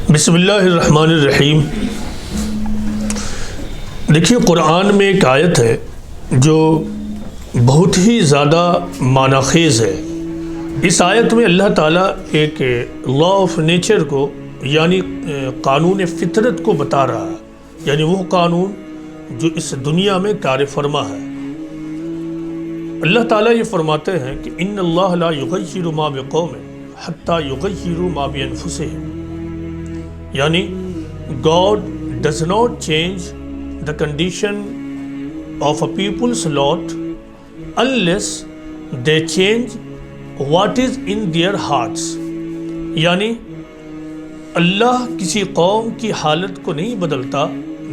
بسم اللہ الرحمن الرحیم۔ دیکھیے، قرآن میں ایک آیت ہے جو بہت ہی زیادہ معنی خیز ہے۔ اس آیت میں اللہ تعالیٰ ایک لا آف نیچر کو یعنی قانون فطرت کو بتا رہا ہے، یعنی وہ قانون جو اس دنیا میں کار فرما ہے۔ اللہ تعالیٰ یہ فرماتے ہیں کہ ان اللہ لا یغیر ما بقوم حتی یغیروا ما بانفسہم، یعنی God does not change the condition of a people's lot unless they change what is in their hearts، یعنی اللہ کسی قوم کی حالت کو نہیں بدلتا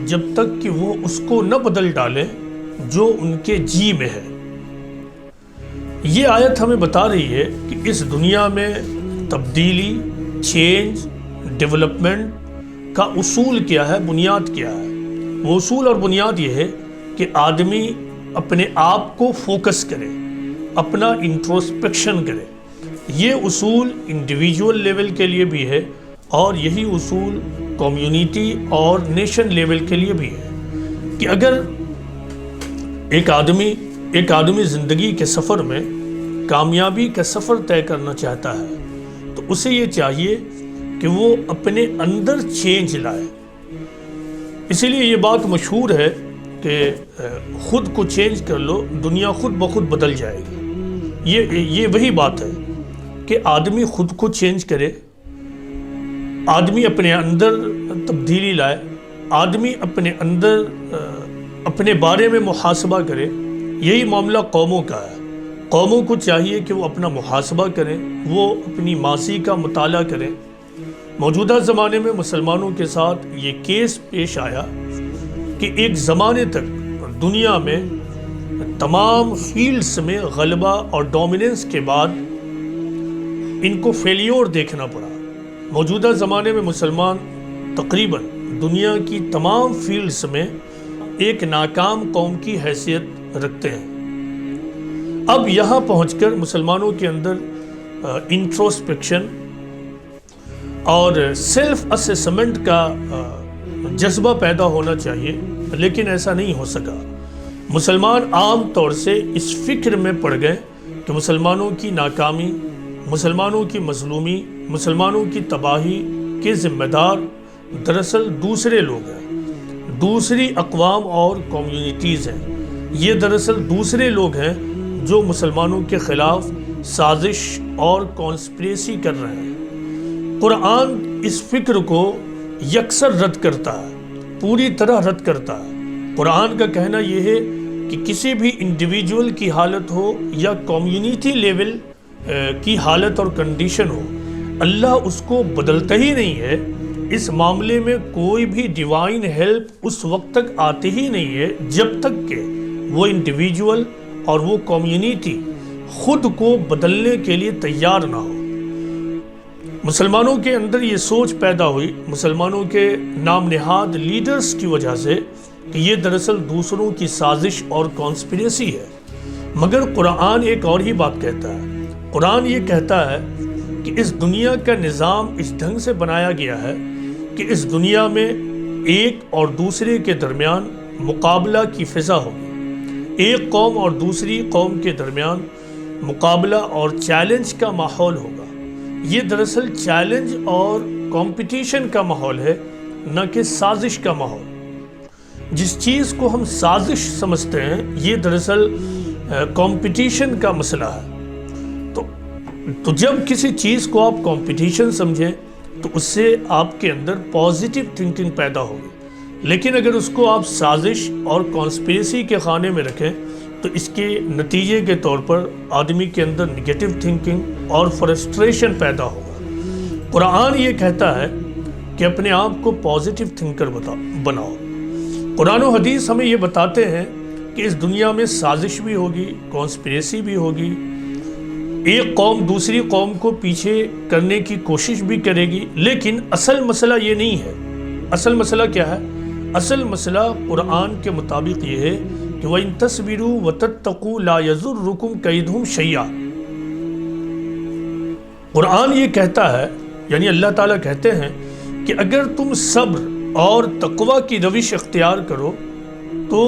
جب تک کہ وہ اس کو نہ بدل ڈالے جو ان کے جی میں ہے۔ یہ آیت ہمیں بتا رہی ہے کہ اس دنیا میں تبدیلی، چینج، ڈیولپمنٹ کا اصول کیا ہے، بنیاد کیا ہے۔ وہ اصول اور بنیاد یہ ہے کہ آدمی اپنے آپ کو فوکس کرے، اپنا انٹروسپیکشن کرے۔ یہ اصول انڈیویجول لیول کے لیے بھی ہے اور یہی اصول کمیونٹی اور نیشن لیول کے لیے بھی ہے کہ اگر ایک آدمی زندگی کے سفر میں کامیابی کا سفر طے کرنا چاہتا ہے تو اسے یہ چاہیے کہ وہ اپنے اندر چینج لائے۔ اسی لیے یہ بات مشہور ہے کہ خود کو چینج کر لو، دنیا خود بخود بدل جائے گی۔ یہ وہی بات ہے کہ آدمی خود کو چینج کرے، آدمی اپنے اندر تبدیلی لائے، آدمی اپنے اندر اپنے بارے میں محاسبہ کرے۔ یہی معاملہ قوموں کا ہے۔ قوموں کو چاہیے کہ وہ اپنا محاسبہ کریں، وہ اپنی ماضی کا مطالعہ کریں۔ موجودہ زمانے میں مسلمانوں کے ساتھ یہ کیس پیش آیا کہ ایک زمانے تک دنیا میں تمام فیلڈز میں غلبہ اور ڈومیننس کے بعد ان کو فیلیور دیکھنا پڑا۔ موجودہ زمانے میں مسلمان تقریباً دنیا کی تمام فیلڈز میں ایک ناکام قوم کی حیثیت رکھتے ہیں۔ اب یہاں پہنچ کر مسلمانوں کے اندر انٹروسپیکشن اور سیلف اسیسمنٹ کا جذبہ پیدا ہونا چاہیے، لیکن ایسا نہیں ہو سکا۔ مسلمان عام طور سے اس فکر میں پڑ گئے کہ مسلمانوں کی ناکامی، مسلمانوں کی مظلومی، مسلمانوں کی تباہی کے ذمہ دار دراصل دوسرے لوگ ہیں، دوسری اقوام اور کمیونٹیز ہیں۔ یہ دراصل دوسرے لوگ ہیں جو مسلمانوں کے خلاف سازش اور کانسپریسی کر رہے ہیں۔ قرآن اس فکر کو یکسر رد کرتا ہے، پوری طرح رد کرتا ہے۔ قرآن کا کہنا یہ ہے کہ کسی بھی انڈیویجول کی حالت ہو یا کمیونٹی لیول کی حالت اور کنڈیشن ہو، اللہ اس کو بدلتا ہی نہیں ہے۔ اس معاملے میں کوئی بھی ڈیوائن ہیلپ اس وقت تک آتی ہی نہیں ہے جب تک کہ وہ انڈیویجول اور وہ کمیونٹی خود کو بدلنے کے لیے تیار نہ ہو۔ مسلمانوں کے اندر یہ سوچ پیدا ہوئی، مسلمانوں کے نام نہاد لیڈرز کی وجہ سے، کہ یہ دراصل دوسروں کی سازش اور کانسپریسی ہے۔ مگر قرآن ایک اور ہی بات کہتا ہے۔ قرآن یہ کہتا ہے کہ اس دنیا کا نظام اس ڈھنگ سے بنایا گیا ہے کہ اس دنیا میں ایک اور دوسرے کے درمیان مقابلہ کی فضا ہوگی، ایک قوم اور دوسری قوم کے درمیان مقابلہ اور چیلنج کا ماحول ہوگا۔ یہ دراصل چیلنج اور کمپٹیشن کا ماحول ہے، نہ کہ سازش کا ماحول۔ جس چیز کو ہم سازش سمجھتے ہیں یہ دراصل کمپٹیشن کا مسئلہ ہے۔ تو جب کسی چیز کو آپ کمپٹیشن سمجھیں تو اس سے آپ کے اندر پازیٹیو تھنکنگ پیدا ہوگی، لیکن اگر اس کو آپ سازش اور کانسپریسی کے خانے میں رکھیں تو اس کے نتیجے کے طور پر آدمی کے اندر نگیٹو تھنکنگ اور فرسٹریشن پیدا ہوگا۔ قرآن یہ کہتا ہے کہ اپنے آپ کو پازیٹیو تھنکر بناؤ۔ قرآن و حدیث ہمیں یہ بتاتے ہیں کہ اس دنیا میں سازش بھی ہوگی، کانسپریسی بھی ہوگی، ایک قوم دوسری قوم کو پیچھے کرنے کی کوشش بھی کرے گی، لیکن اصل مسئلہ یہ نہیں ہے۔ اصل مسئلہ کیا ہے؟ اصل مسئلہ قرآن کے مطابق یہ ہے کہ وَإِن تَصْبِرُوا وَتَتَّقُوا لَا يَضُرُّكُمْ كَيْدُهُمْ شَيْئًا۔ قرآن یہ کہتا ہے، یعنی اللہ تعالیٰ کہتے ہیں کہ اگر تم صبر اور تقوی کی روش اختیار کرو تو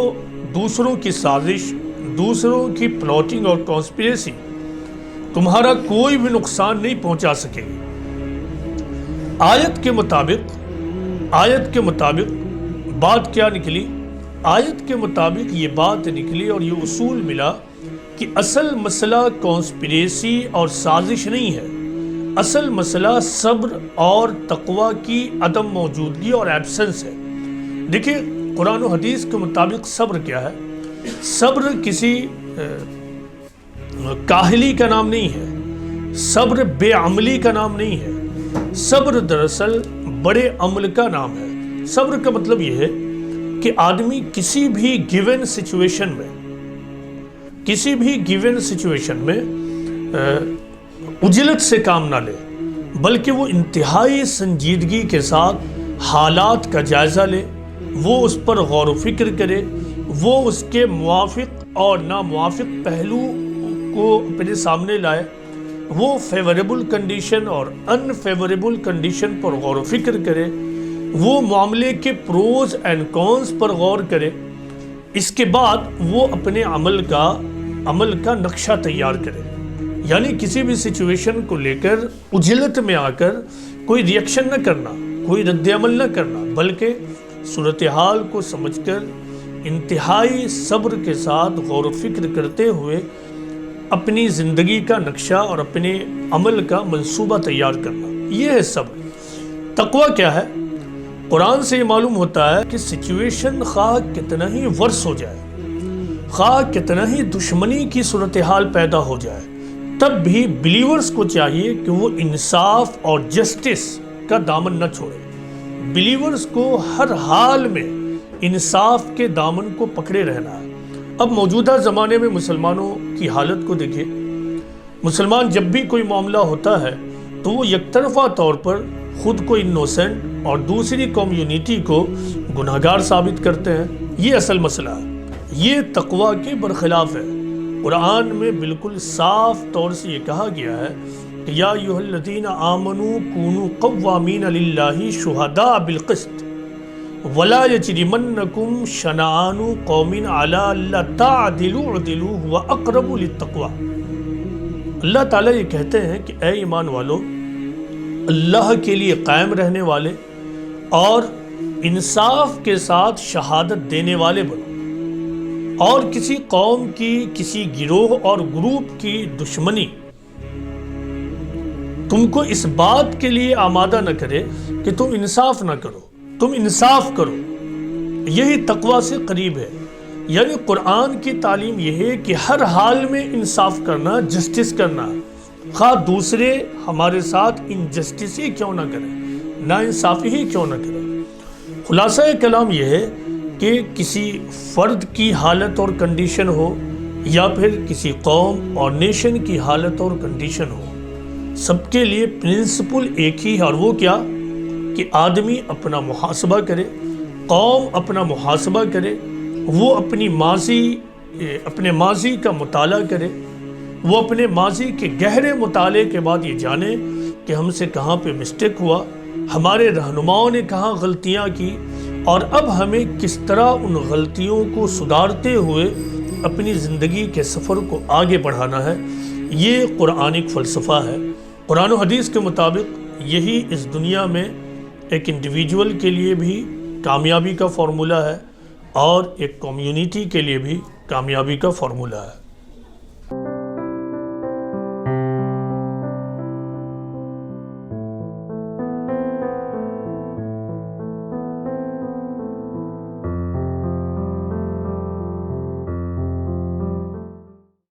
دوسروں کی سازش، دوسروں کی پلاٹنگ اور کانسپریسی تمہارا کوئی بھی نقصان نہیں پہنچا سکے گی۔ آیت کے مطابق بات کیا نکلی؟ آیت کے مطابق یہ بات نکلی اور یہ اصول ملا کہ اصل مسئلہ کانسپریسی اور سازش نہیں ہے، اصل مسئلہ صبر اور تقوی کی عدم موجودگی اور ایبسنس ہے۔ دیکھیں قرآن و حدیث کے مطابق صبر کیا ہے؟ صبر کسی کاہلی کا نام نہیں ہے، صبر بے عملی کا نام نہیں ہے، صبر دراصل بڑے عمل کا نام ہے۔ صبر کا مطلب یہ ہے کہ آدمی کسی بھی گیون سچویشن میں عجلت سے کام نہ لے، بلکہ وہ انتہائی سنجیدگی کے ساتھ حالات کا جائزہ لے، وہ اس پر غور و فکر کرے، وہ اس کے موافق اور ناموافق پہلو کو اپنے سامنے لائے، وہ فیوریبل کنڈیشن اور انفیوریبل کنڈیشن پر غور و فکر کرے، وہ معاملے کے پروز اینڈ کونز پر غور کرے، اس کے بعد وہ اپنے عمل کا نقشہ تیار کرے۔ یعنی کسی بھی سچویشن کو لے کر عجلت میں آ کر کوئی ری ایکشن نہ کرنا، کوئی رد عمل نہ کرنا، بلکہ صورتحال کو سمجھ کر انتہائی صبر کے ساتھ غور و فکر کرتے ہوئے اپنی زندگی کا نقشہ اور اپنے عمل کا منصوبہ تیار کرنا، یہ ہے صبر۔ تقوی کیا ہے؟ قرآن سے یہ معلوم ہوتا ہے کہ سچویشن خواہ کتنا ہی ورس ہو جائے، خواہ کتنا ہی دشمنی کی صورتحال پیدا ہو جائے، تب بھی بلیورز کو چاہیے کہ وہ انصاف اور جسٹس کا دامن نہ چھوڑے۔ بلیورز کو ہر حال میں انصاف کے دامن کو پکڑے رہنا ہے۔ اب موجودہ زمانے میں مسلمانوں کی حالت کو دیکھیں، مسلمان جب بھی کوئی معاملہ ہوتا ہے تو وہ یک طرفہ طور پر خود کو انوسنٹ اور دوسری کمیونٹی کو گناہگار ثابت کرتے ہیں۔ یہ اصل مسئلہ ہے، یہ تقوی کے برخلاف ہے۔ قرآن میں بالکل صاف طور سے یہ کہا گیا ہے کہ یا ایھا الذین آمنوا کونوا قوامین للہ شہداء بالقسط ولا یجرمنکم شنآن قوم علی الا تعدلوا اعدلوا هو اقرب للتقوی۔ اللہ تعالیٰ یہ کہتے ہیں کہ اے ایمان والو، اللہ کے لیے قائم رہنے والے اور انصاف کے ساتھ شہادت دینے والے بنو، اور کسی قوم کی، کسی گروہ اور گروپ کی دشمنی تم کو اس بات کے لیے آمادہ نہ کرے کہ تم انصاف نہ کرو، تم انصاف کرو۔ یہی تقوی سے قریب ہے۔ یعنی قرآن کی تعلیم یہ ہے کہ ہر حال میں انصاف کرنا، جسٹس کرنا، خواہ دوسرے ہمارے ساتھ انجسٹس ہی کیوں نہ کریں، نا انصافی ہی کیوں نہ کریں۔ خلاصہ کلام یہ ہے کہ کسی فرد کی حالت اور کنڈیشن ہو یا پھر کسی قوم اور نیشن کی حالت اور کنڈیشن ہو، سب کے لیے پرنسپل ایک ہی ہے، اور وہ کیا کہ آدمی اپنا محاسبہ کرے، قوم اپنا محاسبہ کرے، وہ اپنے ماضی کا مطالعہ کرے، وہ اپنے ماضی کے گہرے مطالعے کے بعد یہ جانے کہ ہم سے کہاں پہ مسٹیک ہوا، ہمارے رہنماؤں نے کہاں غلطیاں کی، اور اب ہمیں کس طرح ان غلطیوں کو سدھارتے ہوئے اپنی زندگی کے سفر کو آگے بڑھانا ہے۔ یہ قرآنک فلسفہ ہے۔ قرآن و حدیث کے مطابق یہی اس دنیا میں ایک انڈیویجول کے لیے بھی کامیابی کا فارمولہ ہے اور ایک کمیونٹی کے لیے بھی کامیابی کا فارمولہ ہے۔